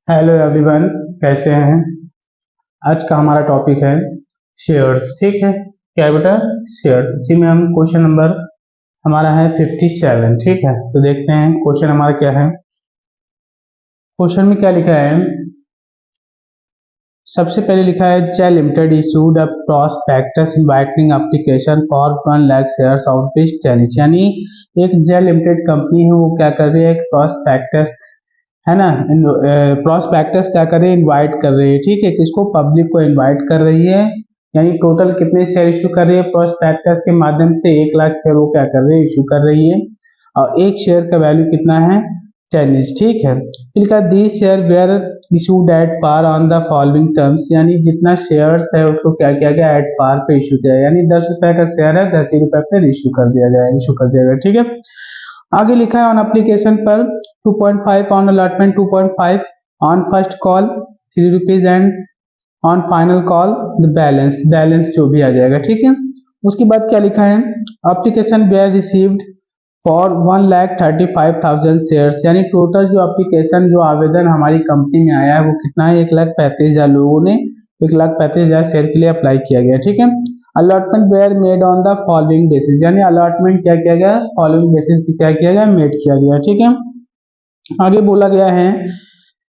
Hello everyone, कैसे हैं। आज का हमारा टॉपिक है शेयर्स। ठीक है, क्या है बेटा? शेयर्स। इसी में हम क्वेश्चन नंबर हमारा है 57। ठीक है, तो देखते हैं क्वेश्चन हमारा क्या है। क्वेश्चन में क्या लिखा है? सबसे पहले लिखा है Gel limited issued a prospectus inviting application for 1 lakh shares of this tennis. यानी एक जेल लिमिटेड कंपनी है, वो क्या कर रही है, एक प्रॉस्पेक्टस है ना, प्रॉस्पेक्टस क्या कर रही है, इनवाइट कर रही है। ठीक है, किसको? पब्लिक को इनवाइट कर रही है। यानी टोटल कितने शेयर इशू कर रही है प्रॉस्पेक्टस के माध्यम से? 1 लाख शेयर वो क्या कर रही है, इशू कर रही है। और एक शेयर का वैल्यू कितना है? 10। ठीक है, फिर का the share were issued at par on the following terms. यानी जितना शेयर्स है उसको क्या किया गया, एट पार पे इशू किया, यानी 10 रुपए का शेयर है, 10 ही रुपए पे इशू कर दिया जाएगा, इशू कर दिया गया। ठीक है, आगे लिखा है ऑन एप्लीकेशन पर 2.5 on allotment, 2.5 on first call 3 rupees and on final call the balance, balance जो भी आ जाएगा। ठीक है, उसके बाद क्या लिखा है? Application were received for 1,35,000 shares. यानी टोटल जो एप्लीकेशन, जो आवेदन हमारी कंपनी में आया है वो कितना है? 1,35,000 लोगों ने 1,35,000 शेयर के लिए अप्लाई किया गया। ठीक है, allotment were made on the following basis. यानी अलॉटमेंट क्या किया गया? फॉलोइंग बेसिस पे क्या किया गया? मेड किया गया। ठीक है, आगे बोला गया है,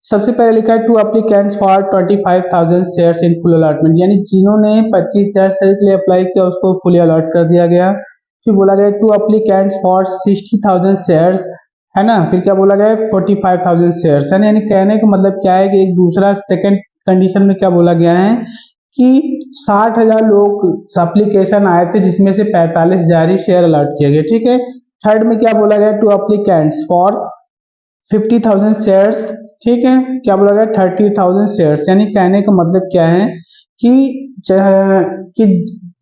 सबसे पहले लिखा है to applicants for 25,000 shares in full allotment. यानी जिन्होंने 25,000 शेयर के लिए अप्लाई किया उसको फुली अलॉट कर दिया गया। फिर बोला गया टू एप्लीकेंट्स फॉर 60,000 शेयर्स, है ना। फिर क्या बोला गया? 45,000 शेयर्स। यानी कहने का मतलब क्या है कि एक दूसरा सेकंड कंडीशन में क्या बोला गया है कि 60,000 लोग एप्लीकेशन आए थे जिसमें से 45,000 ही शेयर अलॉट किए गए। ठीक है, थर्ड में क्या बोला गया? To applicants for 50,000 shares. ठीक है, क्या बोला गया? 30,000 शेयर्स। यानी कहने का मतलब क्या है कि कि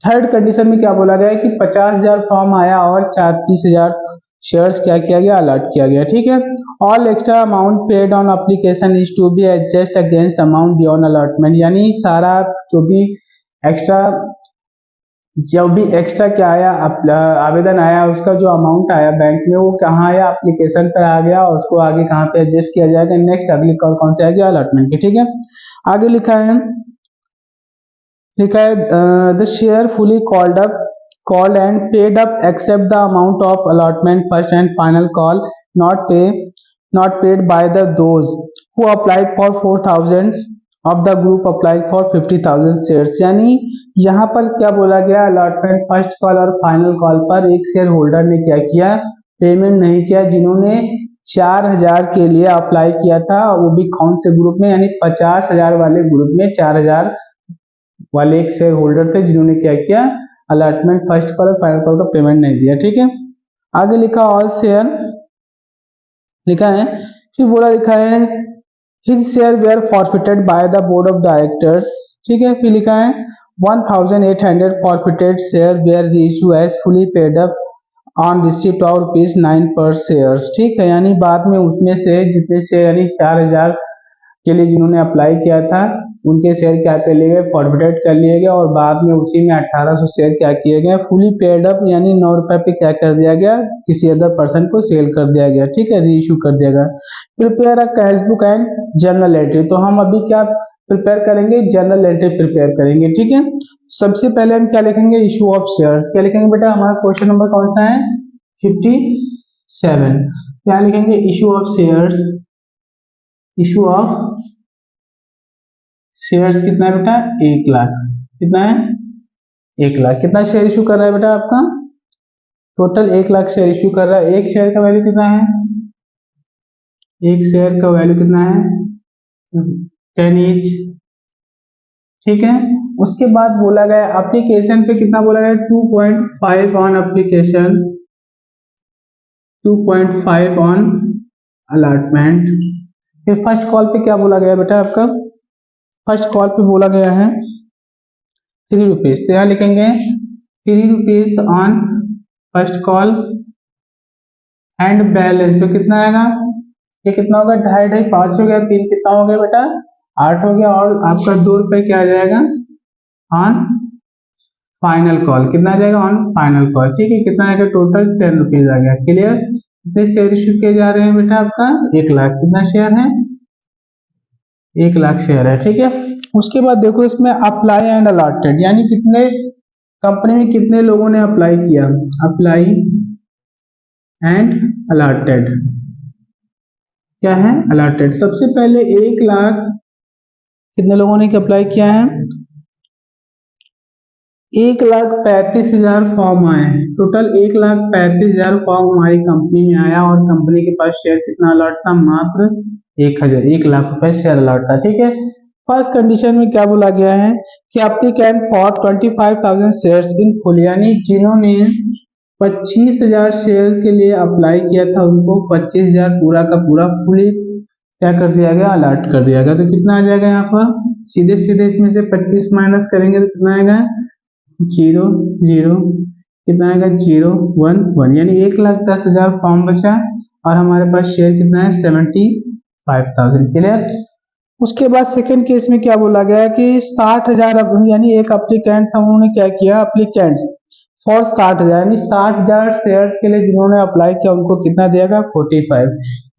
थर्ड कंडीशन में क्या बोला गया है कि 50,000 फॉर्म आया और 30,000 शेयर्स क्या किया गया? अलॉट किया गया। ठीक है, all extra amount paid on application is to be adjust against amount beyond allotment. यानी सारा एक्स्ट्रा जो भी एक्स्ट्रा क्या आया, आवेदन आया, उसका जो अमाउंट आया बैंक में वो कहाँ आया? एप्लीकेशन पर आ गया, और उसको आगे कहाँ पे एडजस्ट किया जाएगा? नेक्स्ट अगली कॉल कौन से आएगी? अलॉटमेंट की। ठीक है, आगे लिखा है the share fully called and paid up except the amount of allotment first and final call not paid by the those who applied for 4,000 of the group applied for 50,000 shares. यानी यहाँ पर क्या बोला गया? अलॉटमेंट फर्स्ट कॉल और final call पर एक share holder ने क्या किया? पेमेंट नहीं किया, जिन्होंने 4,000 के लिए अप्लाई किया था, वो भी कौन से ग्रुप में? यानी 50,000 वाले ग्रुप में 4,000 वाले एक शेयर होल्डर थे जिन्होंने क्या किया? अलॉटमेंट फर्स्ट कॉल और फाइनल कॉल का पेमेंट नहीं दिया। ठीक है, आगे लिखा ऑल शेयर लिखा है, फिर बोला लिखा है his share were forfeited by the board of directors. ठीक है, फिर लिखा है 1,800 forfeited share were the issue as fully paid up on receipt of ₹9 per shares. ठीक है, यानी बाद में उसमें से जितने शेयर, यानी 4,000 के लिए जिन्होंने अप्लाई किया था उनके शेयर क्या कर लिए गए? फॉरवर्डेड कर लिए गए, और बाद में उसी में 1,800 शेयर क्या किए गए? फुली पेड अप, यानी 9 रुपए पे क्या कर दिया गया? किसी अदर पर्सन को सेल कर दिया गया। ठीक है, री इशू कर दिया गया। Prepare a cash book and journal entry. तो हम अभी क्या प्रिपेयर करेंगे? जर्नल एंट्री प्रिपेयर करेंगे। ठीक है, सबसे पहले हम क्या लिखेंगे? Issue of shares. क्या लिखेंगे बेटा? हमारा क्वेश्चन नंबर कौन सा है? 57। क्या लिखेंगे? Issue of shares. Issue of shares कितना है बेटा? 1 लाख। कितना है? 1 लाख। कितना शेयर इशू कर रहा है बेटा आपका? टोटल 1 लाख शेयर इशू कर रहा है। एक शेयर का वैल्यू कितना है? एक शेयर का वैल्यू कितना है? 10 ईच। ठीक है, उसके बाद बोला गया एप्लीकेशन पे कितना बोला गया? 2.5 ऑन एप्लीकेशन, 2.5 ऑन अलॉटमेंट। फिर फर्स्ट कॉल पे क्या बोला गया बेटा आपका? फर्स्ट कॉल पे बोला गया है 3 रुपीज। तो यहाँ लिखेंगे 3 rupees on first call and balance. तो कितना आएगा? ये कितना होगा? 2.5 2.5 5 हो गया, 3 कितना हो गया बेटा? 8 हो गया, और आपका 2 रुपए क्या आ जाएगा? On final call. कितना आ जाएगा? On final call. ठीक है, कितना आएगा? टोटल 10 रुपीज आ गया। क्लियर? कितने शेयर इशू किए जा रहे हैं बेटा आपका? 1 लाख। कितना शेयर है? 1 लाख शेयर है, ठीक है। उसके बाद देखो इसमें अप्लाई एंड अलॉटेड, यानी कितने कंपनी में कितने लोगों ने अप्लाई किया, अप्लाई एंड अलॉटेड क्या है, अलॉटेड। सबसे पहले 1 लाख कितने लोगों ने अप्लाई किया है, 1,35,000 फॉर्म आए हैं टोटल, 1,35,000 फॉर्म हमारी कंपनी में आया और कंपनी के पास शेयर कितना अलॉट था, मात्र 1,000, 1 लाख रुपए शेयर अलॉट था, ठीक है। फर्स्ट कंडीशन में क्या बोला गया है कि applicant for 25,000 shares in full, यानी जिन्होंने 25,000 शेयर के लिए अप्लाई किया था उनको 25,000 पूरा का पूरा फुली क्या कर दिया गया, अलॉट कर दिया गया। तो कितना आ जाएगा यहाँ पर, सीधे सीधे इसमें से 25 माइनस करेंगे तो कितना आएगा, 0 0, कितना आएगा 0 1 1, यानी 1,10,000 फॉर्म बचा और हमारे पास शेयर कितना है 75,000, क्लियर। उसके बाद सेकंड केस में क्या बोला गया कि 60,000, यानी एक एप्लीकेंट था, उन्होंने क्या किया, एप्लीकेंट्स फॉर 60,000, यानी 60,000 शेयर्स के लिए जिन्होंने अप्लाई किया उनको कितना दिया गया 45,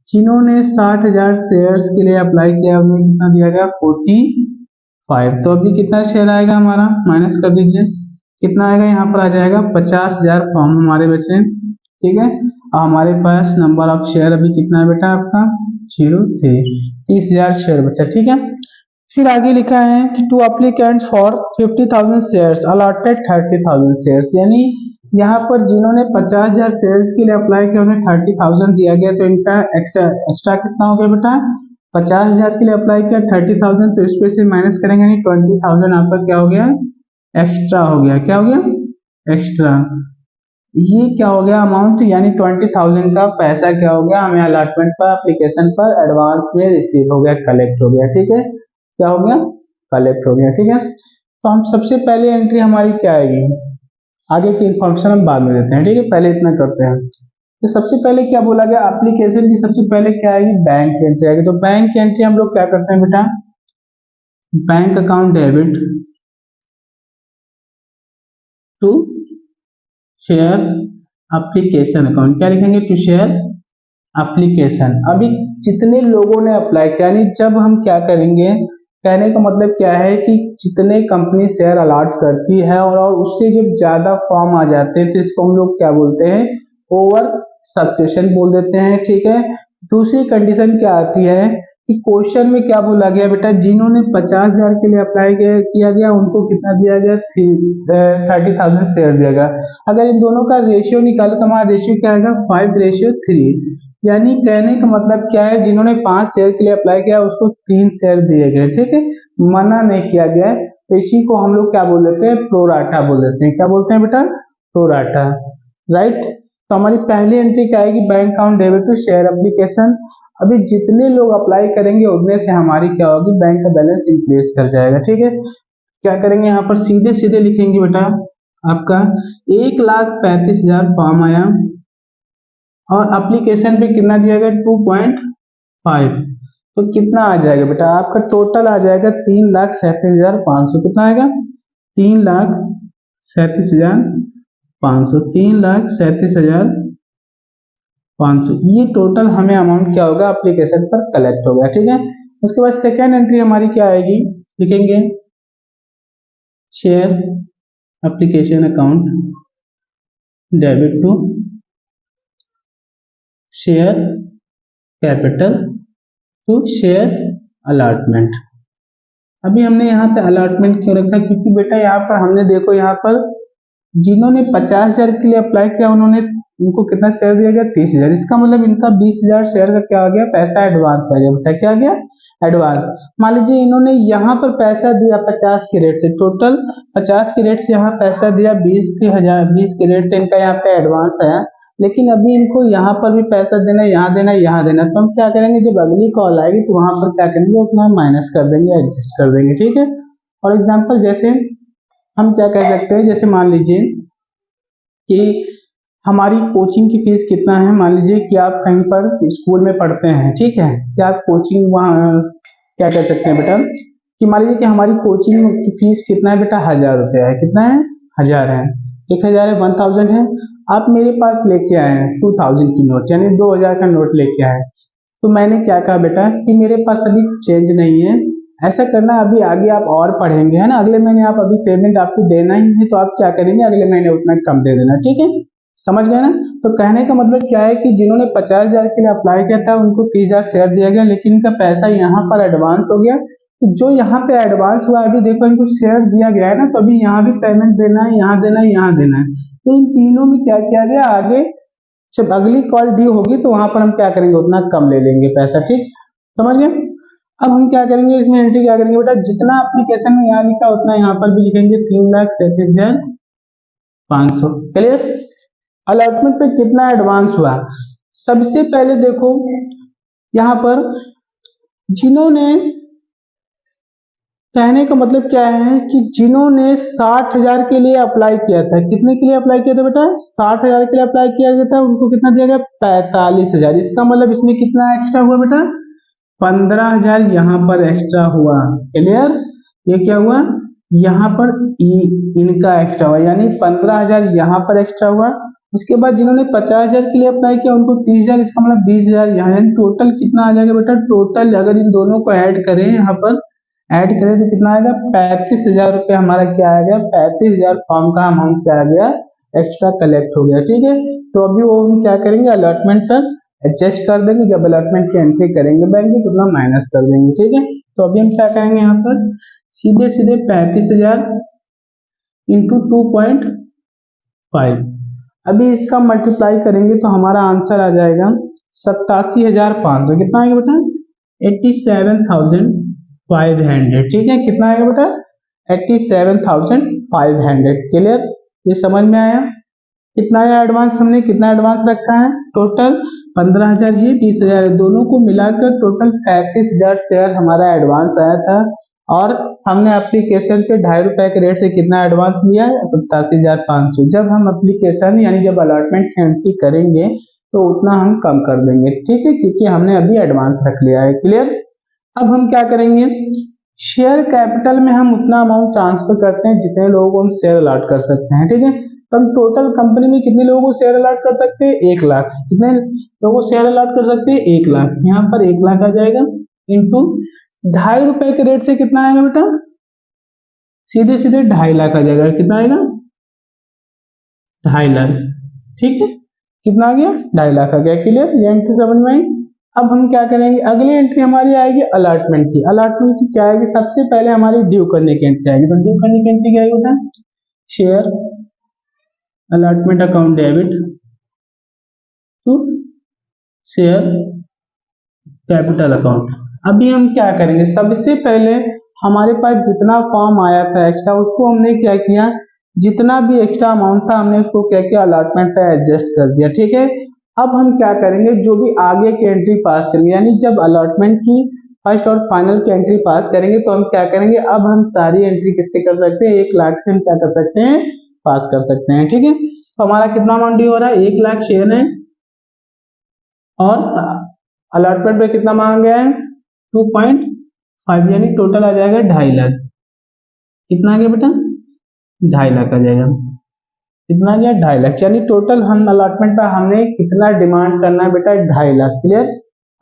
जिन्होंने 60,000 शेयर्स के लिए अप्लाई किया उन्हें कितना दिया गया 45। तो अभी कितना शेयर आएगा हमारा, माइनस कर दीजिए, कितना आएगा, यहाँ पर आ जाएगा 50,000 फॉर्म हमारे बचे, ठीक है। और हमारे पास नंबर ऑफ शेयर अभी कितना है बेटा आपका 0 थे, 30,000 शेयर बचा, ठीक है। फिर आगे लिखा है कि to applicant for 50,000 shares allotted 30,000 shares, यानी यहाँ पर जिन्होंने 50,000 शेयर्स के लिए अप्लाई किया उन्हें 30,000 दिया गया, तो इनका एक्स्ट्रा एक्स्ट्रा कितना हो गया बेटा, 50,000 के लिए अप्लाई किया 30,000, तो इसमें से माइनस करेंगे, यानी 20,000 आपका क्या हो गया, एक्स्ट्रा हो गया, क्या हो गया एक्स्ट्रा। ये क्या हो गया अमाउंट, यानी 20,000 का पैसा क्या हो गया, हमें अलॉटमेंट पर एप्लीकेशन पर एडवांस में रिसीव हो गया, कलेक्ट हो गया, ठीक है, क्या हो गया, कलेक्ट हो गया, ठीक है। तो हम सबसे पहले एंट्री हमारी क्या आएगी, आगे की इंफॉर्मेशन हम बाद में देते हैं, ठीक है, पहले इतना करते हैं। तो सबसे पहले क्या बोला गया, एप्लीकेशन की सबसे पहले क्या आएगी, बैंक की एंट्री आएगी। तो बैंक की एंट्री हम लोग क्या करते हैं बेटा, bank account debit to share application account, क्या लिखेंगे, टू शेयर एप्लीकेशन। अभी जितने लोगों ने अप्लाई किया, यानी जब हम क्या करेंगे, कहने का मतलब क्या है कि जितने कंपनी शेयर अलॉट करती है और उससे जब ज्यादा फॉर्म आ जाते हैं तो इसको हम लोग क्या बोलते हैं, ओवर सब्सक्रिप्शन बोल देते हैं, ठीक है। दूसरी कंडीशन क्या आती है कि क्वेश्चन में क्या बोला गया बेटा, जिन्होंने 50,000 के लिए अप्लाई किया गया उनको कितना दिया गया, 30,000 शेयर दिया गया। अगर इन दोनों का रेशियो निकालो तो हमारा रेशियो क्या आएगा 5:3, यानी कहने का मतलब क्या है, जिन्होंने 5 शेयर के लिए अप्लाई किया उसको 3 शेयर दिए गए, ठीक है, मना नहीं किया गया। तो इसी को हम लोग क्या बोल देते हैं, प्रोराटा बोल देते हैं, क्या बोलते हैं बेटा, प्रोराटा, राइट। तो हमारी पहली एंट्री क्या आएगी, bank account debit to share application. अभी जितने लोग अप्लाई करेंगे उतने से हमारी क्या होगी, बैंक का बैलेंस इंक्रीज कर जाएगा, ठीक है। क्या करेंगे यहाँ पर सीधे सीधे लिखेंगे बेटा, आपका 1,35,000 फॉर्म आया और एप्लीकेशन पे कितना दिया गया 2.5, तो कितना आ जाएगा बेटा, आपका टोटल आ जाएगा 3,37,500, कितना आएगा 3,37,500, 3,37,500, ये टोटल हमें अमाउंट क्या होगा एप्लीकेशन पर कलेक्ट हो गया, ठीक है। उसके बाद सेकेंड एंट्री हमारी क्या आएगी, लिखेंगे share application account debit to share capital to share allotment. अभी हमने यहाँ पे अलॉटमेंट क्यों रखा, क्योंकि बेटा यहाँ पर हमने देखो, यहाँ पर जिन्होंने 50,000 के लिए अप्लाई किया उन्होंने उनको कितना शेयर दिया गया 30,000, इसका मतलब इनका 20,000 शेयर का क्या आ गया, पैसा एडवांस आ गया बेटा, क्या आ गया एडवांस। मान लीजिए इन्होंने यहाँ पर पैसा दिया 50 के रेट से, टोटल 50 के रेट से यहाँ पैसा दिया 20 के रेट से इनका यहाँ पे एडवांस आया, लेकिन अभी इनको यहाँ पर भी पैसा देना, यहाँ देना, यहाँ देना, तो हम क्या करेंगे, जब अगली कॉल आएगी तो वहां पर क्या करेंगे, उतना माइनस कर देंगे, एडजस्ट कर देंगे, ठीक है। और एग्जाम्पल जैसे हम क्या कह सकते हैं, जैसे मान लीजिए कि हमारी कोचिंग की फीस कितना है, मान लीजिए कि आप कहीं पर स्कूल में पढ़ते हैं, ठीक है, कि आप कोचिंग वहाँ क्या कर सकते हैं बेटा, कि मान लीजिए कि हमारी कोचिंग की फीस कितना है बेटा, 1,000 रुपया है, कितना है 1,000 है, 1,000 है, 1,000 है। आप मेरे पास लेके आए हैं 2,000 की नोट, यानी 2,000 का नोट लेके आए, तो मैंने क्या कहा बेटा कि मेरे पास अभी चेंज नहीं है, ऐसा करना अभी आगे आप और पढ़ेंगे है ना, अगले महीने आप अभी पेमेंट आपको देना ही है तो आप क्या करेंगे अगले महीने उतना कम दे देना, ठीक है, समझ गए ना। तो कहने का मतलब क्या है कि जिन्होंने 50,000 के लिए अप्लाई किया था उनको 30,000 शेयर दिया गया, लेकिन इनका पैसा यहाँ पर एडवांस हो गया। तो जो यहाँ पे एडवांस हुआ अभी देखो इनको शेयर दिया गया है ना, तो अभी यहाँ भी पेमेंट देना है, यहाँ देना है, यहाँ देना है। तो इन तीनों में क्या किया गया, आगे जब अगली कॉल ड्यू होगी तो वहां पर हम क्या करेंगे उतना कम ले लेंगे पैसा, ठीक, समझ गए। अब हम क्या करेंगे इसमें एंट्री क्या करेंगे बेटा, जितना एप्लीकेशन में यहाँ लिखा उतना यहाँ पर भी लिखेंगे, 3,37,500, क्लियर। अलॉटमेंट पे कितना एडवांस हुआ, सबसे पहले देखो यहाँ पर जिन्होंने, कहने का मतलब क्या है कि जिन्होंने 60,000 के लिए अप्लाई किया था, कितने के लिए अप्लाई किया था बेटा, 60,000 के लिए अप्लाई किया गया था, उनको कितना दिया गया, 45,000। इसका मतलब इसमें कितना एक्स्ट्रा हुआ बेटा, 15,000 यहाँ पर एक्स्ट्रा हुआ, क्लियर। ये क्या हुआ, यहाँ पर इनका एक्स्ट्रा हुआ, यानी 15,000 यहाँ पर एक्स्ट्रा हुआ। उसके बाद जिन्होंने 50,000 के लिए अप्लाई किया उनको 30,000, इसका मतलब 20,000 यहाँ, यानी टोटल कितना आ जाएगा बेटा, टोटल अगर इन दोनों को ऐड करें, यहाँ पर ऐड करें तो कितना आएगा, 35,000 रुपये हमारा क्या आ गया, 35,000 फॉर्म का अमाउंट क्या आ गया, एक्स्ट्रा कलेक्ट हो गया, ठीक है। तो अभी वो हम क्या करेंगे, अलॉटमेंट पर एडजस्ट कर देंगे, जब अलॉटमेंट की एंट्री करेंगे बैंक में तो उतना माइनस कर देंगे, ठीक है। तो अभी हम क्या करेंगे, यहाँ पर सीधे सीधे 35,000 इंटू 2.5, अभी इसका मल्टीप्लाई करेंगे तो हमारा आंसर आ जाएगा 87,500, कितना आएगा बेटा, 87,500, ठीक है, कितना आएगा बेटा, 87,500, क्लियर। ये समझ में आया, कितना आया एडवांस, हमने कितना एडवांस रखा है, टोटल 15,000, ये 20,000, दोनों को मिलाकर टोटल 35,000 शेयर हमारा एडवांस आया था। और हमने एप्लीकेशन पे ₹2.5 के रेट से कितना एडवांस लिया है, 87,500। जब हम एप्लीकेशन यानी जब अलॉटमेंट की एंट्री करेंगे तो उतना हम कम कर देंगे, ठीक है, क्योंकि हमने अभी एडवांस रख लिया है, क्लियर। अब हम क्या करेंगे, शेयर कैपिटल में हम उतना अमाउंट ट्रांसफर करते हैं जितने लोगों को हम शेयर अलॉट कर सकते हैं, ठीक है। तो हम टोटल कंपनी में कितने लोगों को शेयर अलॉट कर सकते हैं, 1 लाख, कितने लोगों को शेयर अलॉट कर सकते हैं, 1 लाख, यहाँ पर 1 लाख आ जाएगा इंटू ₹2.5 के रेट से कितना आएगा बेटा, सीधे सीधे 2.5 लाख आ जाएगा, कितना आएगा, 2.5 लाख, ठीक है, कितना आ गया, 2.5 लाख आ गया, क्लियर, ये एंट्री समझ में आई। अब हम क्या करेंगे, अगली एंट्री हमारी आएगी अलॉटमेंट की। अलॉटमेंट की क्या आएगी, सबसे पहले हमारी ड्यू करने की एंट्री आएगी। तो ड्यू करने की एंट्री क्या आएगी बेटा, share allotment account debit to share capital account. अभी हम क्या करेंगे, सबसे पहले हमारे पास जितना फॉर्म आया था एक्स्ट्रा, उसको हमने क्या किया, जितना भी एक्स्ट्रा अमाउंट था हमने उसको क्या किया, अलॉटमेंट पे एडजस्ट कर दिया, ठीक है। अब हम क्या करेंगे, जो भी आगे की एंट्री पास करेंगे, यानी जब अलॉटमेंट की फर्स्ट और फाइनल की एंट्री पास करेंगे तो हम क्या करेंगे, अब हम सारी एंट्री किससे कर सकते हैं, 1 लाख से हम क्या कर सकते हैं, पास कर सकते हैं, ठीक है। तो हमारा कितना अमाउंट ड्यू हो रहा है, 1 लाख शेयर है, और अलॉटमेंट पे कितना मांगा गया है, 2.5, यानी टोटल आ जाएगा 2.5 लाख, कितना आ गया बेटा, 2.5 लाख आ जाएगा, कितना आ गया, 2.5 लाख, यानी टोटल हम अलॉटमेंट पे हमने कितना डिमांड करना है बेटा, 2.5 लाख, क्लियर।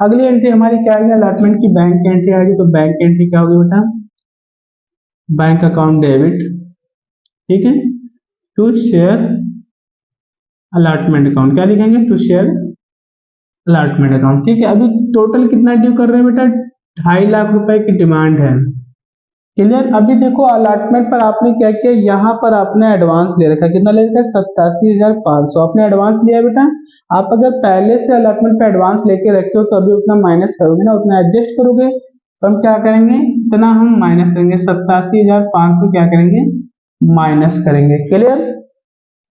अगली एंट्री हमारी क्या आएगी, अलॉटमेंट की बैंक की एंट्री आएगी। तो बैंक की एंट्री क्या होगी बेटा, बैंक अकाउंट डेबिट, ठीक है, टू शेयर अलॉटमेंट अकाउंट, क्या लिखेंगे, टू शेयर अलॉटमेंट अकाउंट, ठीक है। अभी टोटल कितना ड्यू कर रहे हैं बेटा, 2.5 लाख रुपए की डिमांड है, क्लियर। अभी देखो अलॉटमेंट पर आपने क्या किया, यहाँ पर आपने एडवांस ले रखा है, कितना ले रखा है, 87,500 आपने एडवांस लिया है बेटा। आप अगर पहले से अलॉटमेंट पे एडवांस लेके रखे हो तो अभी उतना माइनस करोगे ना, उतना एडजस्ट करोगे, तो हम क्या करेंगे, इतना हम माइनस करेंगे, 87,500 क्या करेंगे, माइनस करेंगे, क्लियर।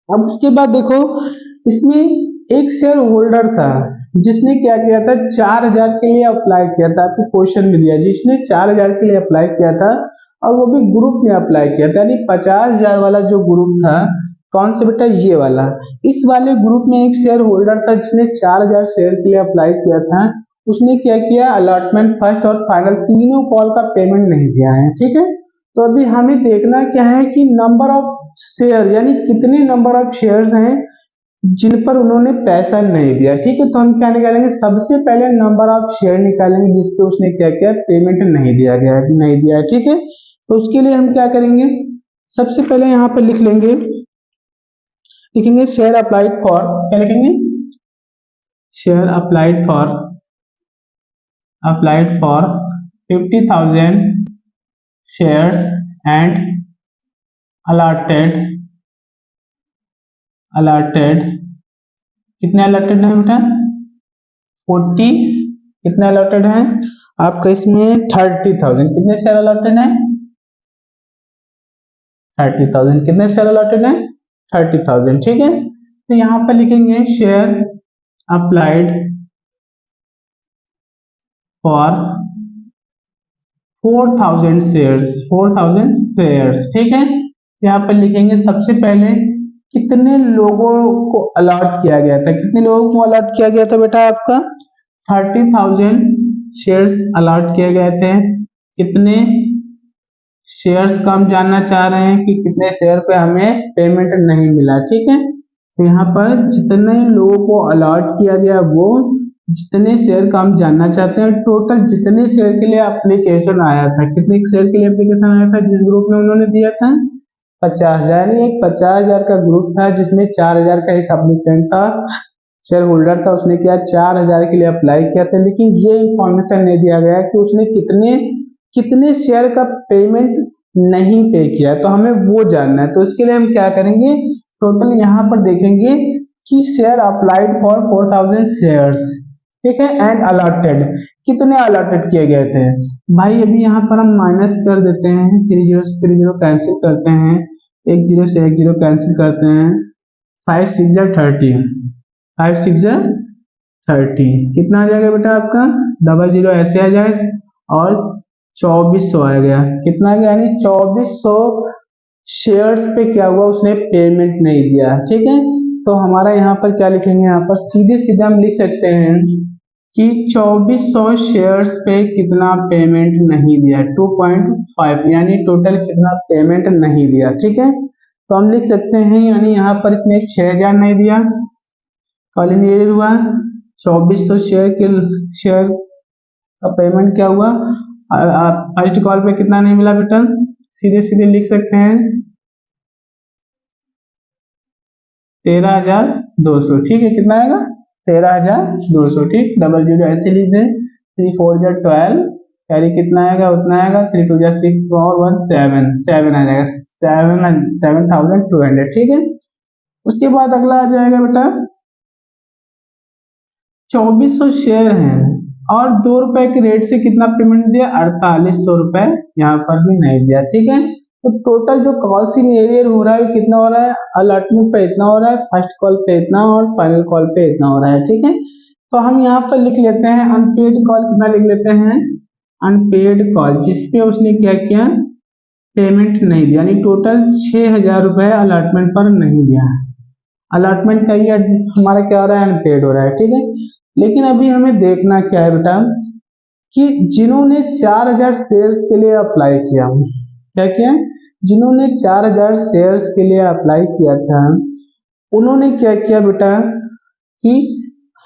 अब उसके बाद देखो इसमें एक शेयर होल्डर था जिसने क्या किया था, 4,000 के लिए अप्लाई किया था, आपको क्वेश्चन में दिया, जिसने 4,000 के लिए अप्लाई किया था और वो भी ग्रुप में अप्लाई किया था, यानी 50,000 वाला जो ग्रुप था, कौन सा बेटा, ये वाला। इस वाले ग्रुप में एक शेयर होल्डर था जिसने 4,000 शेयर के लिए अप्लाई किया था, उसने क्या किया, अलॉटमेंट फर्स्ट और फाइनल तीनों कॉल का पेमेंट नहीं दिया है, ठीक है। तो अभी हमें देखना क्या है कि नंबर ऑफ शेयर, यानी कितने नंबर ऑफ शेयर्स हैं जिन पर उन्होंने पैसा नहीं दिया। ठीक है, तो हम क्या निकालेंगे, सबसे पहले नंबर ऑफ शेयर निकालेंगे जिसपे उसने क्या किया, पेमेंट नहीं दिया गया, नहीं दिया है। ठीक है, तो उसके लिए हम क्या करेंगे, सबसे पहले यहाँ पर लिखेंगे शेयर अप्लाइड फॉर, क्या लिखेंगे, share applied for 50,000 shares and allotted कितने अलॉटेड है बेटा, 40, कितने अलॉटेड है आपका इसमें, 30,000, कितने शेयर अलॉटेड है, 30,000, कितने शेयर अलॉटेड है, 30,000। ठीक है, तो यहाँ पर लिखेंगे शेयर अप्लाइड फॉर 4,000 शेयर्स। ठीक है, यहाँ पर लिखेंगे सबसे पहले कितने लोगों को अलॉट किया गया था, कितने लोगों को अलॉट किया गया था बेटा, आपका 30,000 शेयर्स अलॉट किए गए थे। कितने शेयर्स का हम जानना चाह रहे हैं कि कितने शेयर पे हमें पेमेंट नहीं मिला। ठीक है, तो यहाँ पर जितने लोगों को अलॉट किया गया वो जितने शेयर का हम जानना चाहते हैं, टोटल जितने शेयर के लिए एप्लीकेशन आया था, कितने शेयर के लिए एप्लीकेशन आया था जिस ग्रुप में उन्होंने दिया था, 50,000, एक 50,000 का ग्रुप था जिसमें 4,000 का एक एप्लीकेंट था, शेयर होल्डर था, उसने क्या 4,000 के लिए अप्लाई किया था, लेकिन ये इंफॉर्मेशन नहीं दिया गया कि उसने कितने कितने शेयर का पेमेंट नहीं पे किया, तो हमें वो जानना है। तो इसके लिए हम क्या करेंगे, टोटल यहाँ पर देखेंगे कि शेयर अप्लाइड फॉर 4,000 शेयर्स, ठीक है, एंड अलॉटेड, कितने अलॉटेड किए गए थे भाई। अभी यहाँ पर हम माइनस कर देते हैं, 30 से 30 कैंसिल करते हैं, 10 से 10 कैंसिल करते हैं, 5 6 30, 5 6 30, कितना आ जाएगा बेटा आपका, 00 ऐसे आ जाए और 2400 आ गया, कितना आ गया, यानी 2400 शेयर्स पे क्या हुआ, उसने पेमेंट नहीं दिया। ठीक है, तो हमारा यहाँ पर क्या लिखेंगे, यहाँ पर सीधे सीधे हम लिख सकते हैं कि 2400 शेयर्स पे कितना पेमेंट नहीं दिया, 2.5, यानी टोटल कितना पेमेंट नहीं दिया। ठीक है, तो हम लिख सकते हैं, यानी यहाँ पर इसने 6,000 नहीं दिया, कॉलन ये हुआ 2400 शेयर का पेमेंट क्या हुआ, फर्स्ट कॉल पे कितना नहीं मिला बेटा, सीधे सीधे लिख सकते हैं 13,200। ठीक है, कितना आएगा, 13,200। ठीक, 00 ऐसे लिख दे, 3 4 12, कैरी कितना आएगा, उतना आएगा, 3 2 6 4 1 7 7 आ जाएगा, 7,200। ठीक है, उसके बाद अगला आ जाएगा बेटा, 2400 शेयर हैं और 2 रुपए के रेट से कितना पेमेंट दिया, 4800 रुपए यहाँ पर भी नहीं दिया। ठीक है, तो टोटल जो कॉल्स इन एरियर हो रहा है कितना हो रहा है, अलॉटमेंट पे इतना हो रहा है, फर्स्ट कॉल पे इतना और फाइनल कॉल पे इतना हो रहा है। ठीक है, तो हम यहाँ पर लिख लेते हैं अनपेड कॉल, कितना लिख लेते हैं, अनपेड कॉल, जिसपे उसने क्या किया, पेमेंट नहीं दिया, यानी टोटल 6,000 रुपए अलॉटमेंट पर नहीं दिया। अलॉटमेंट का ये हमारा क्या हो रहा है, अनपेड हो रहा है। ठीक है, लेकिन अभी हमें देखना क्या है बेटा, कि जिन्होंने 4,000 शेयर्स के लिए अप्लाई किया, क्या किया, जिन्होंने 4,000 शेयर्स के लिए अप्लाई किया था, उन्होंने क्या किया बेटा, कि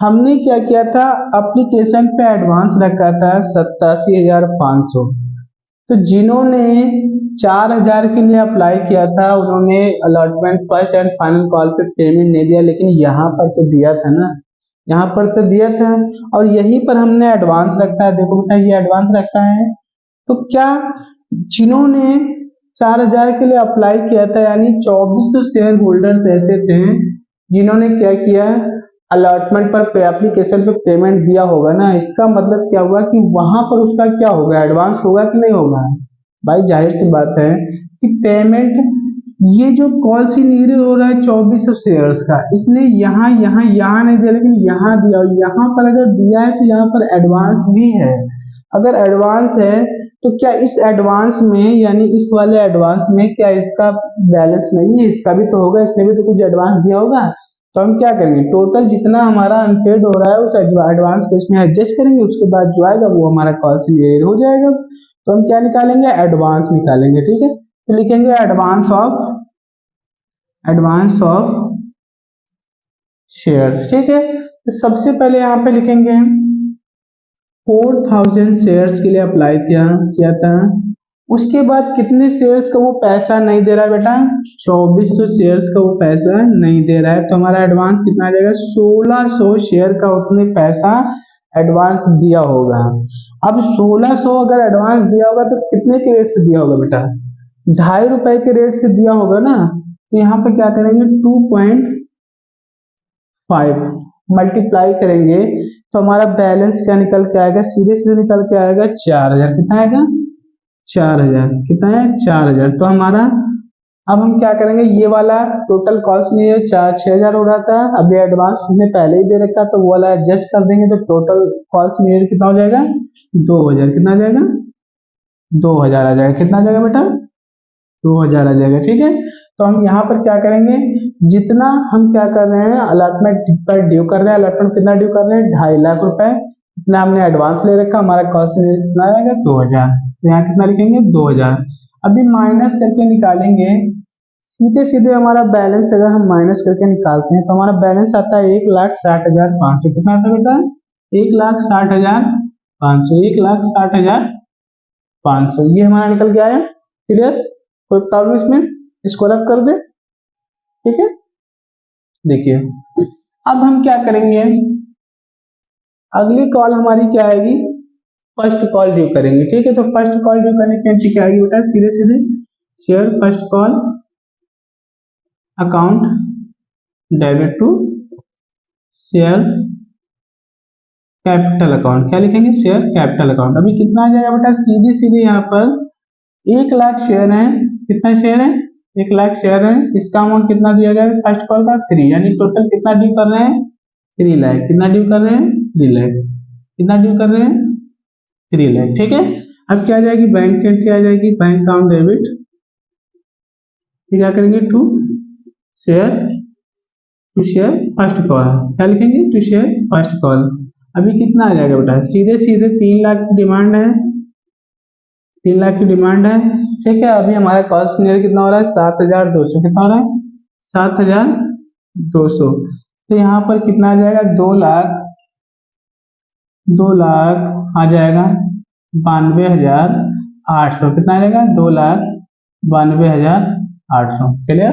हमने क्या किया था, एप्लीकेशन पे एडवांस रखा था 87,500, तो जिन्होंने 4,000 के लिए अप्लाई किया था उन्होंने allotment first and final call पे पेमेंट नहीं दिया, लेकिन यहाँ पर तो दिया था ना, यहाँ पर तो दिया था, और यहीं पर हमने एडवांस रखा है, देखो बेटा ये एडवांस रखा है। तो क्या जिन्होंने 4,000 के लिए अप्लाई किया था, यानी 2400 शेयर होल्डर ऐसे थे जिन्होंने क्या किया, अलॉटमेंट पर एप्लीकेशन पे पेमेंट दिया होगा ना, इसका मतलब क्या हुआ कि वहां पर उसका क्या होगा, एडवांस होगा कि नहीं होगा भाई, जाहिर सी बात है कि पेमेंट, ये जो कॉल सीनियर हो रहा है 2400 शेयर्स का, इसने यहाँ यहाँ यहाँ नहीं दिया, लेकिन यहाँ दिया, और यहाँ पर अगर दिया है तो यहाँ पर एडवांस भी है। अगर एडवांस है तो क्या इस एडवांस में, यानी इस वाले एडवांस में क्या इसका बैलेंस नहीं है, इसका भी तो होगा, इसने भी तो कुछ एडवांस दिया होगा। तो हम क्या करेंगे, टोटल जितना हमारा अनपेड हो रहा है उस एडवांस को इसमें एडजस्ट करेंगे, उसके बाद जो आएगा वो हमारा कॉल क्लियर हो जाएगा। तो हम क्या निकालेंगे, एडवांस निकालेंगे। ठीक है, तो लिखेंगे एडवांस ऑफ शेयर्स। ठीक है, तो सबसे पहले यहाँ पे लिखेंगे हम 4000 शेयर्स के लिए अप्लाई किया था। उसके बाद कितने शेयर्स का वो पैसा नहीं दे रहा है बेटा, 2400 शेयर्स का वो पैसा नहीं दे रहा है, तो हमारा एडवांस कितना आ जाएगा, 1600 शेयर का उतने पैसा एडवांस दिया होगा। अब 1600 अगर एडवांस दिया होगा तो कितने के रेट से दिया होगा बेटा, ₹2.5 के रेट से दिया होगा ना। तो यहाँ पे क्या करेंगे, 2.5 मल्टीप्लाई करेंगे तो हमारा बैलेंस क्या निकल के आएगा, सीधे सीधे निकल के आएगा 4000। कितना आएगा, 4000। कितना है, 4000। तो हमारा अब हम क्या करेंगे, ये वाला टोटल कॉस्ट नहीं है, 6000 हो रहा था, अभी एडवांस उसने पहले ही दे रखा तो वो वाला एडजस्ट कर देंगे तो टोटल कॉस्ट नहीं है, कितना हो जाएगा, 2000। कितना आ जाएगा, 2000 आ जाएगा। कितना आ जाएगा बेटा, 2000 आ जाएगा। ठीक है, तो हम यहाँ पर क्या करेंगे, जितना हम क्या कर रहे हैं अलॉटमेंट पर ड्यू कर रहे हैं, अलॉटमेंट कितना ड्यू कर रहे हैं, 2.5 लाख रुपए, इतना हमने एडवांस ले रखा, हमारा कॉस्ट कितना आएगा, 2000। तो यहाँ कितना लिखेंगे, 2000। अभी माइनस करके निकालेंगे, सीधे सीधे हमारा बैलेंस अगर हम माइनस करके निकालते हैं तो हमारा बैलेंस आता है 1,60,500। कितना आता है बेटा, 1,60,500। 1,60,500 ये हमारा निकल के आया। क्लियर, कोई प्रॉब्लम इसमें, इसको रब कर दे। ठीक है, देखिए अब हम क्या करेंगे, अगली कॉल हमारी क्या आएगी, फर्स्ट कॉल ड्यू करेंगे। ठीक है, तो फर्स्ट कॉल ड्यू करने की एंट्री क्या आएगी बेटा, सीधे सीधे share first call account debit to share capital account. क्या लिखेंगे, शेयर कैपिटल अकाउंट। अभी कितना आ जाएगा बेटा, सीधे सीधे यहाँ पर 1,00,000 शेयर है। कितना शेयर है, 1,00,000 शेयर है, इसका अमाउंट कितना दिया गया है फर्स्ट कॉल का 3, यानी टोटल कितना ड्यू कर रहे हैं, 3 लाख। कितना ड्यू कर रहे हैं, 3 लाख। कितना ड्यू कर रहे हैं, 3 लाख। ठीक है, अब क्या आ जाएगी, बैंक की एंट्री आ जाएगी, बैंक अकाउंट डेबिट, क्या करेंगे, टू शेयर फर्स्ट कॉल। क्या लिखेंगे, टू शेयर फर्स्ट कॉल। अभी कितना आ जाएगा बेटा, सीधे सीधे 3 लाख की डिमांड है, 3 लाख की डिमांड है। ठीक है, अभी हमारा कॉस्ट नियर कितना हो रहा है, 7,200। कितना हो रहा है, 7,200। तो यहाँ पर कितना आ जाएगा, 2 लाख आ जाएगा 92,800। कितना आ जाएगा, 2,92,800। क्लियर,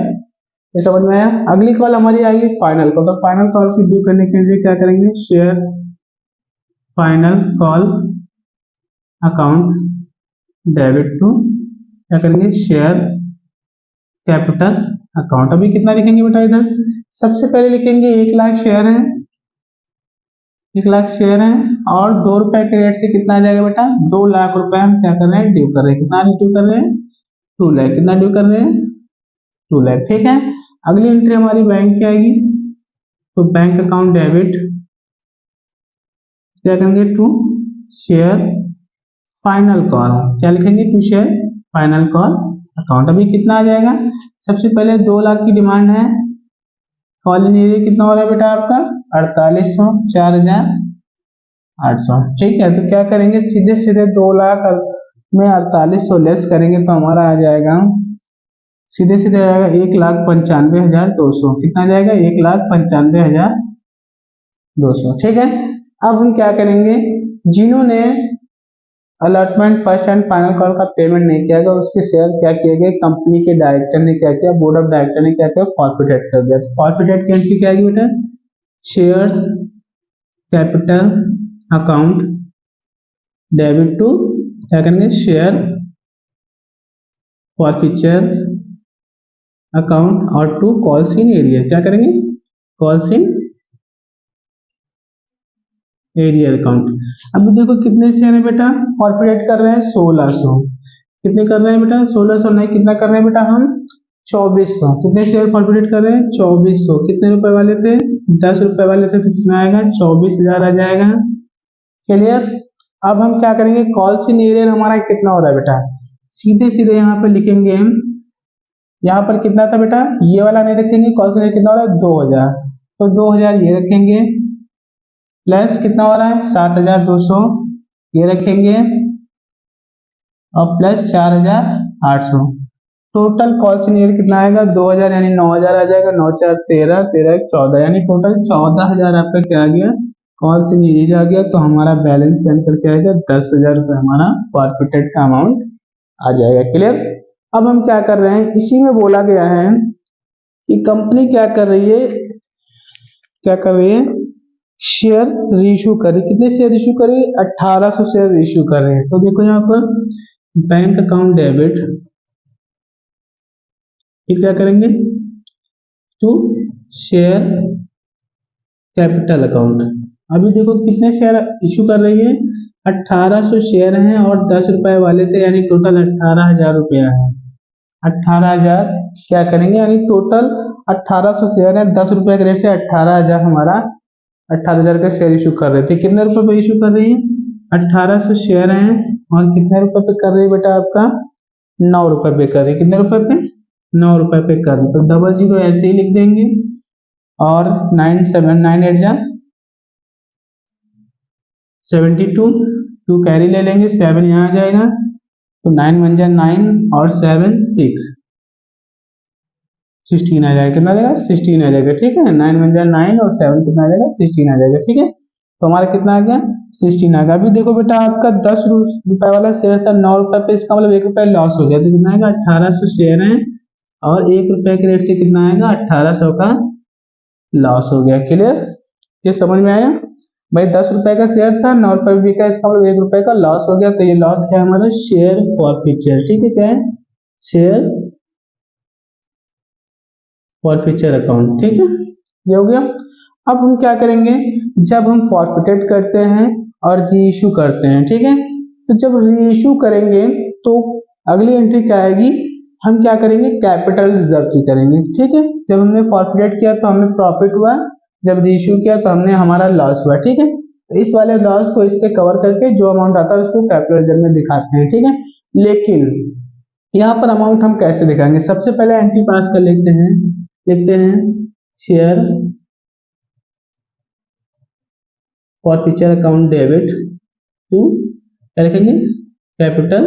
ये समझ में आया। अगली कॉल हमारी आएगी फाइनल कॉल, तो फाइनल कॉल से ड्यू करने के लिए क्या करेंगे, share final call account debit to, क्या करेंगे, शेयर कैपिटल अकाउंट। अभी कितना लिखेंगे बेटा, इधर सबसे पहले लिखेंगे 1,00,000 शेयर है, 1,00,000 शेयर है, और ₹2 के रेट से कितना आ जाएगा बेटा, 2 लाख रुपए हम क्या कर रहे हैं, ड्यू कर रहे हैं। कितना ड्यू कर रहे हैं, 2 लाख। कितना ड्यू कर रहे हैं, 2 लाख। ठीक है, अगली एंट्री हमारी बैंक की आएगी, तो बैंक अकाउंट डेबिट, क्या करेंगे, टू शेयर फाइनल कॉल। क्या लिखेंगे, to share final call account. अभी कितना आ जाएगा, सबसे पहले 2 लाख की डिमांड है, कॉल इन एरिया कितना हो रहा है बेटा आपका, 4800, 4,800। ठीक है, तो क्या करेंगे, सीधे सीधे 2 लाख में 4800 लेस करेंगे तो हमारा आ जाएगा, सीधे सीधे आएगा 1,95,200। कितना जाएगा, 1,95,200। ठीक है, अब हम क्या करेंगे, जिन्होंने allotment first and final call का पेमेंट नहीं किया गया उसके शेयर क्या किए गए, कंपनी के डायरेक्टर ने क्या किया, बोर्ड ऑफ डायरेक्टर ने क्या किया, फॉरफिटेड कर दिया। तो फॉरफिटेड की एंट्री क्या आएगी बेटा, shares capital account debit to, क्या करेंगे, शेयर फॉरफिचर अकाउंट और टू कॉल्स इन एरिया। क्या करेंगे, कॉल्स इन एरिया अकाउंट। अब देखो कितने शेयर है बेटा, फॉरफिटेड कर रहे हैं 1600। कितने कर रहे हैं बेटा, 1600 नहीं, कितना कर रहे हैं बेटा हम, 2400। कितने शेयर फॉरफिटेड कर रहे हैं, 2400। कितने रुपए वाले थे, 10 रुपए वाले थे, तो कितना आएगा, 24,000 आ जाएगा। क्लियर, अब हम क्या करेंगे, कॉल्स इन एरिया हमारा कितना हो रहा है बेटा, सीधे सीधे यहाँ पे लिखेंगे हम, यहाँ पर कितना था बेटा, ये वाला नहीं रखेंगे, कॉल्स इन एरिया कितना हो रहा है, 2000। तो 2000 ये रखेंगे, प्लस कितना हो रहा है, 7,200 ये रखेंगे, और प्लस 4,800। टोटल कॉल सीनियर कितना आएगा 2000, यानी 9000 आ जाएगा, 9 4 13, 13 1 14, यानी टोटल 14000 आपका क्या आ गया, कॉल सीनियर आ गया। तो हमारा बैलेंस कैन करके आएगा 10,000 रुपये हमारा फॉरफिटेड का अमाउंट आ जाएगा। क्लियर। अब हम क्या कर रहे हैं, इसी में बोला गया है कि कंपनी क्या कर रही है, क्या कर रही है, शेयर रीइश्यू कर रही है। कितने शेयर इश्यू कर रही है, 1800 शेयर इश्यू कर रहे हैं। तो देखो यहाँ पर बैंक अकाउंट डेबिट, फिर क्या करेंगे, टू शेयर कैपिटल अकाउंट। अभी देखो कितने शेयर इश्यू कर रही है, 1800 शेयर हैं और 10 रुपए वाले थे, यानी टोटल 18,000 रुपया है। 18,000 क्या करेंगे, यानी टोटल 1800 शेयर है, 10 रुपए के रेट से 18,000 हमारा 18,000 का शेयर इशू कर रहे थे। कितने रुपए पे इशू कर रही है, 1800 शेयर हैं और कितने रुपए पे कर रही है बेटा, आपका 9 रुपए पे कर रही है। कितने रुपए पे, 9 रुपए पे कर रही है। तो 00 ऐसे ही लिख देंगे और 9 8 72, 2 कैरी ले लेंगे, 7 यहाँ आ जाएगा, तो 9 1 9 और 7 6, 16 आ जाएगा। कितना आ जाएगा, 16 आ जाएगा। ठीक है, 9 1 9 और 7 कितना आ जाएगा, 16 आ जाएगा। ठीक है, तो हमारा कितना आ गया, 16 आ गया। अभी देखो बेटा आपका 10 रुपए वाला शेयर था 9 रुपए पे, इसका मतलब 1 रुपया लॉस हो गया। तो कितना आएगा, 1800 शेयर है और 1 रुपए के रेट से कितना आएगा, 1800 का लॉस हो गया। क्लियर, ये समझ में आया भाई। 10 रुपए का शेयर था, 9 रुपए बिका, इसका मतलब 1 रुपए का लॉस हो गया। तो ये लॉस क्या है हमारा, शेयर फॉरफीचर। ठीक है, क्या है, शेयर फॉरफीचर अकाउंट। ठीक है, ये हो गया। अब हम क्या करेंगे, जब हम फॉरफिटेड करते हैं और री इशू करते हैं, ठीक है, तो जब री इशू करेंगे तो अगली एंट्री क्या आएगी, हम क्या करेंगे, कैपिटल रिजर्व की करेंगे। ठीक है, जब हमने फॉरफिटेड किया तो हमें प्रॉफिट हुआ, जब री इशू किया तो हमने हमारा लॉस हुआ। ठीक है, तो इस वाले लॉस को इससे कवर करके जो अमाउंट आता है उसको कैपिटल रिजर्व में दिखाते हैं। ठीक है, लेकिन यहाँ पर अमाउंट हम कैसे दिखाएंगे, सबसे पहले एंट्री पास कर लेते हैं, लिखते हैं share forfeiture account debit to, क्या लिखेंगे, कैपिटल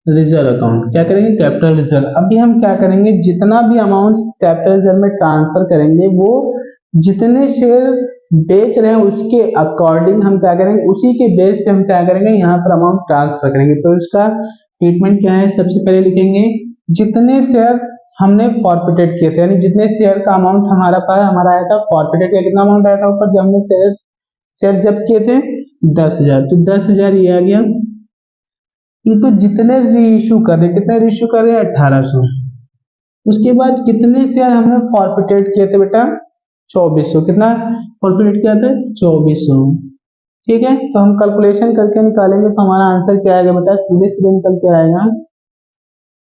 रिजर्व अकाउंट। क्या करेंगे, कैपिटल रिजर्व। अभी हम क्या करेंगे, जितना भी अमाउंट कैपिटल रिजर्व में ट्रांसफर करेंगे वो जितने शेयर बेच रहे हैं उसके अकॉर्डिंग हम क्या करेंगे, उसी के बेस पे हम क्या करेंगे, यहाँ पर अमाउंट ट्रांसफर करेंगे। तो इसका ट्रीटमेंट क्या है, सबसे पहले लिखेंगे जितने शेयर हमने फॉरफिटेड किए थे, यानी जितने शेयर का अमाउंट हमारा आया था फॉरफिटेड का, कितना अमाउंट आया था ऊपर, जब हमने शेयर जब्त किए थे 10,000, तो 10,000 ये आ गया, तो जितने री इशू कर रहे, कितने री इशू कर रहे हैं, 1800। उसके बाद कितने शेयर हमने फॉरफिटेड किए थे बेटा, 2400। कितना फॉरफिटेड किया था, 2400। ठीक है, तो हम कैलकुलेशन करके निकालेंगे तो हमारा आंसर क्या आएगा बेटा, सीधे सीधे निकल के आएगा,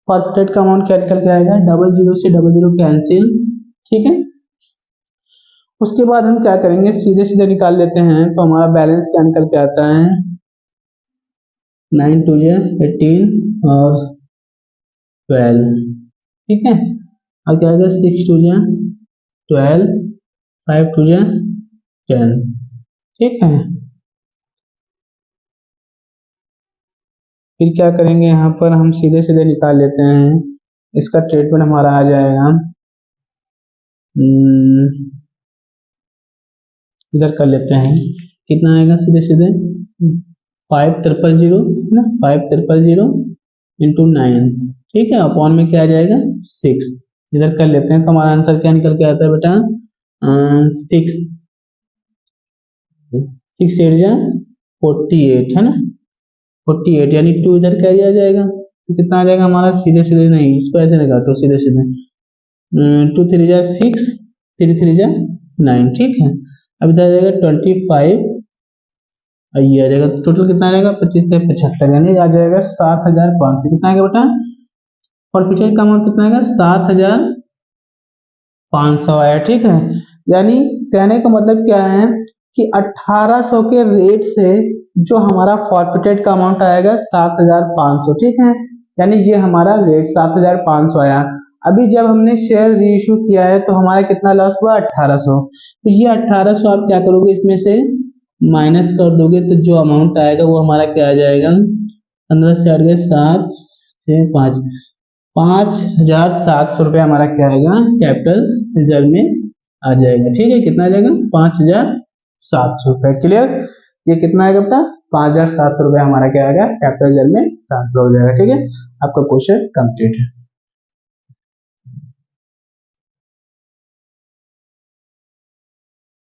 फॉरफिटेड का अमाउंट क्या निकल के आएगा, 00 से 00 कैंसिल। ठीक है, उसके बाद हम क्या करेंगे, सीधे सीधे निकाल लेते हैं तो हमारा बैलेंस क्या निकल के आता है, 9 2 18 और 12। ठीक है, और क्या आएगा, 6 2 12, 5 2 10। ठीक है, फिर क्या करेंगे, यहाँ पर हम सीधे सीधे निकाल लेते हैं, इसका ट्रीटमेंट हमारा आ जाएगा, इधर कर लेते हैं, कितना आएगा, सीधे सीधे 5300 ना, 5300 इंटू 9। ठीक है, अपॉन में क्या आ जाएगा, 6। इधर कर लेते हैं तो हमारा आंसर क्या निकल के आता है बेटा, 6 6 8 48 है ना, 48, यानी 2 इधर क्या आ जाएगा, तो कितना आ जाएगा हमारा, सीधे सीधे नहीं, इसको ऐसे नहीं काटो, सीधे सीधे 2 3 6, 3 3 9। ठीक है, अब इधर आ जाएगा 25, ये आ जाएगा, टोटल कितना आ जाएगा, 25 से 75, यानी आ जाएगा 7,500। कितना आएगा बेटा, फॉरफिटेड का अमाउंट कितना आएगा, 7,500 आया। ठीक है, यानी कहने का मतलब क्या है कि 1800 के रेट से जो हमारा फॉरफिटेड का अमाउंट आएगा 7,500। ठीक है, यानी ये हमारा रेट 7,500 आया। अभी जब हमने शेयर रीइश्यू किया है तो हमारा कितना लॉस हुआ, 1800। तो ये 1800 आप क्या करोगे, इसमें से माइनस कर दोगे तो जो अमाउंट आएगा वो हमारा क्या आ जाएगा, 15 से 8 गए 7, 6 5 5,700 रुपये हमारा क्या आएगा कैपिटल रिजर्व में आ जाएगा। ठीक है, कितना आ जाएगा 5,700 रुपये। क्लियर, ये कितना आएगा बेटा 5,700 रुपये हमारा क्या आएगा कैपिटल रिजर्व में ट्रांसफर हो जाएगा। ठीक है, आपका क्वेश्चन कंप्लीट है।